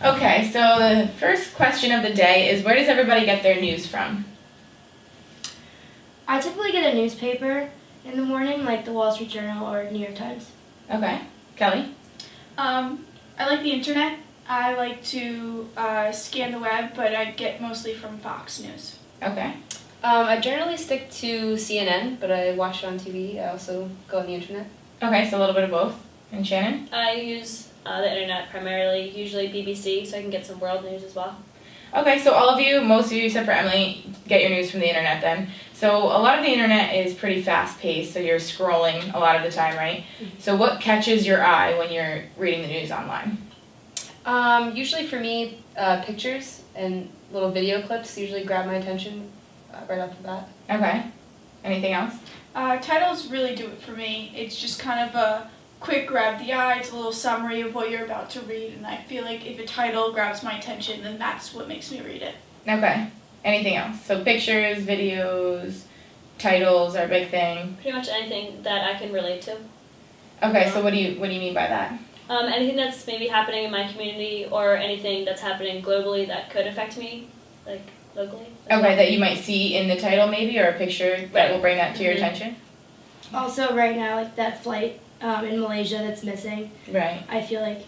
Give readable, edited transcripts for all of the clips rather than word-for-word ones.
Okay, so the first question of the day is, where does everybody get their news from? I typically get a newspaper in the morning, like the Wall Street Journal or New York Times. Okay. Kelly? I like the internet. I like to scan the web, but I get mostly from Fox News. Okay. I generally stick to CNN, but I watch it on TV. I also go on the internet. Okay, so a little bit of both. And Shannon? I use the internet primarily, usually BBC, so I can get some world news as well. Okay, so all of you, most of you except for Emily, get your news from the internet then. So a lot of the internet is pretty fast-paced, so you're scrolling a lot of the time, right? So what catches your eye when you're reading the news online? Usually for me, pictures and little video clips usually grab my attention right off the bat. Okay. Anything else? Titles really do it for me. It's just kind of a quick grab the eye. It's a little summary of what you're about to read, and I feel like if a title grabs my attention, then that's what makes me read it. Okay. Anything else? So pictures, videos, titles are a big thing. Pretty much anything that I can relate to. Okay, so what do you mean by that? Anything that's maybe happening in my community or anything that's happening globally that could affect me, like locally. Okay, that you might see in the title maybe, or a picture that will bring that to your attention? Also, right now, like that flight in Malaysia that's missing, Right. I feel like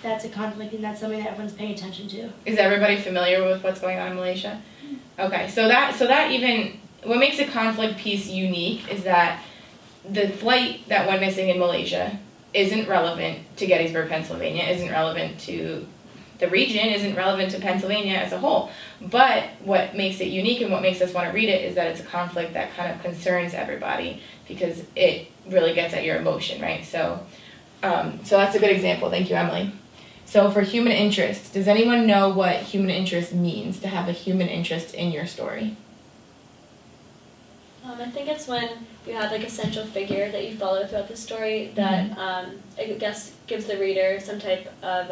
that's a conflict and that's something that everyone's paying attention to. Is everybody familiar with what's going on in Malaysia? Okay, so that even, what makes a conflict piece unique is that the flight that went missing in Malaysia isn't relevant to Gettysburg, Pennsylvania, isn't relevant to the region, isn't relevant to Pennsylvania as a whole. But what makes it unique and what makes us want to read it is that it's a conflict that kind of concerns everybody because it really gets at your emotion, right? So that's a good example. Thank you, Emily. So for human interest, does anyone know what human interest means, to have a human interest in your story? I think it's when you have like a central figure that you follow throughout the story that I guess gives the reader some type of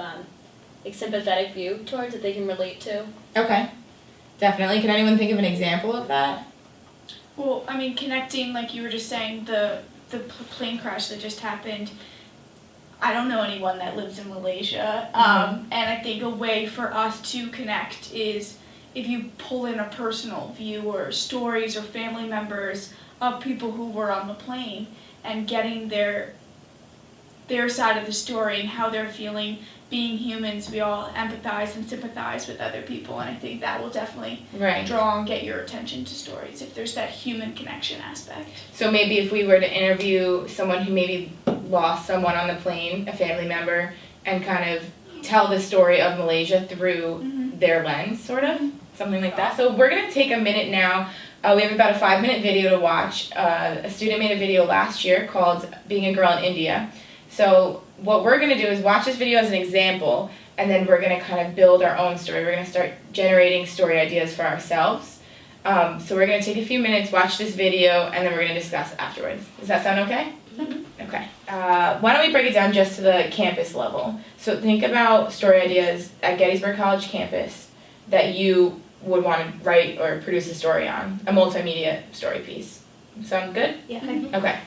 like sympathetic view towards that they can relate to. Okay, definitely. Can anyone think of an example of that? Well, I mean, connecting, like you were just saying, the plane crash that just happened. I don't know anyone that lives in Malaysia, and I think a way for us to connect is if you pull in a personal view or stories or family members of people who were on the plane and getting their side of the story and how they're feeling. Being humans, we all empathize and sympathize with other people, and I think that will definitely draw and get your attention to stories if there's that human connection aspect. So maybe if we were to interview someone who maybe lost someone on the plane, a family member, and kind of tell the story of Malaysia through their lens, sort of, something like that. So we're going to take a minute now. We have about a 5-minute video to watch. A student made a video last year called Being a Girl in India. So what we're going to do is watch this video as an example, and then we're going to kind of build our own story. We're going to start generating story ideas for ourselves. So we're going to take a few minutes, watch this video, and then we're going to discuss afterwards. Does that sound okay? Okay. Why don't we break it down just to the campus level? So think about story ideas at Gettysburg College campus that you would want to write or produce a story on, a multimedia story piece. Sound good? Yeah. Okay.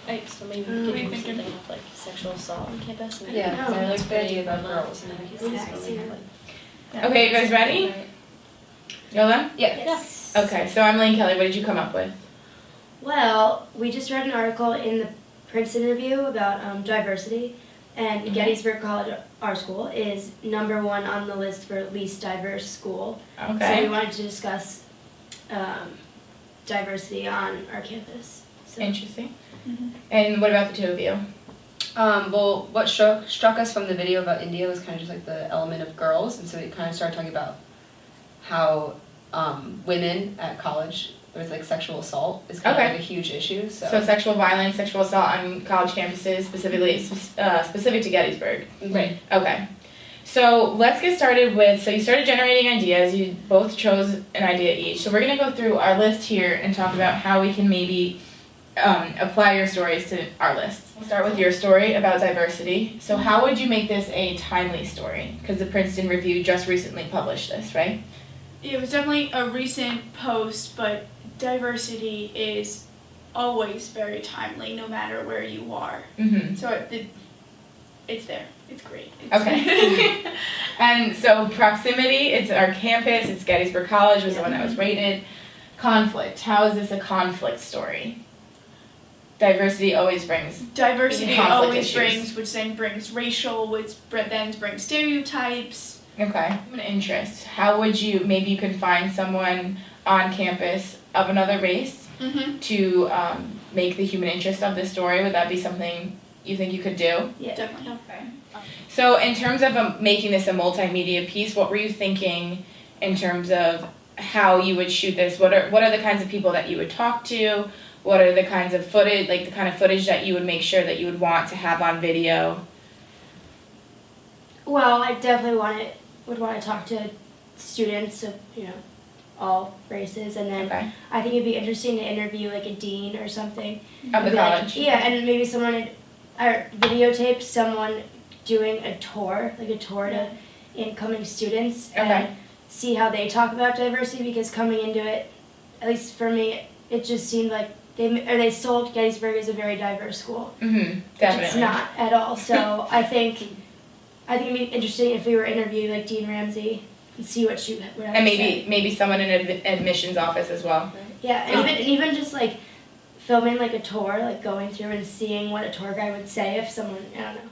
Right, so maybe we could do something with like sexual assault on campus. Yeah, I like the idea about girls. Okay, you guys ready? Yola? Yes. Okay, so Emily and Kelly, what did you come up with? Well, we just read an article in the Princeton Review about diversity, and Gettysburg College, our school, is #1 on the list for least diverse school. Okay. So we wanted to discuss diversity on our campus. So. Interesting. And what about the two of you? Well, what struck us from the video about India was kind of just like the element of girls, and so we kind of started talking about how women at college, with like sexual assault, is kind of like a huge issue. So sexual violence, sexual assault on college campuses, specifically specific to Gettysburg. Right. Okay. So let's get started with, so you started generating ideas, you both chose an idea each. So we're going to go through our list here and talk about how we can maybe apply your stories to our list. We'll start with your story about diversity. So how would you make this a timely story? Because the Princeton Review just recently published this, right? It was definitely a recent post, but diversity is always very timely, no matter where you are. Mm-hmm. So it's there. It's great. Okay. And so proximity, it's our campus, it's Gettysburg College was the one that was rated. Conflict, how is this a conflict story? Diversity always brings Diversity conflict always issues. brings, which then brings racial, which then brings stereotypes. Okay. An interest. How would you, maybe you can find someone on campus of another race Mm-hmm. to make the human interest of this story? Would that be something you think you could do? Yeah. Definitely. Okay. So in terms of making this a multimedia piece, what were you thinking in terms of how you would shoot this? What are the kinds of people that you would talk to? What are the kinds of footage, like the kind of footage that you would make sure that you would want to have on video? Well, I definitely would want to talk to students of, all races, and then Okay. I think it'd be interesting to interview like a dean or something. Of the Maybe, like, college? yeah, and maybe someone or videotape someone doing a tour, like a tour to incoming students, Okay. and see how they talk about diversity, because coming into it, at least for me, it just seemed like they sold Gettysburg as a very diverse school. Mm-hmm. Definitely. It's not at all. So I think it'd be interesting if we were interviewing like Dean Ramsey and see what she would have And to say. maybe someone in admissions office as well. Yeah, and even just like filming like a tour, like going through and seeing what a tour guide would say if someone, I don't know.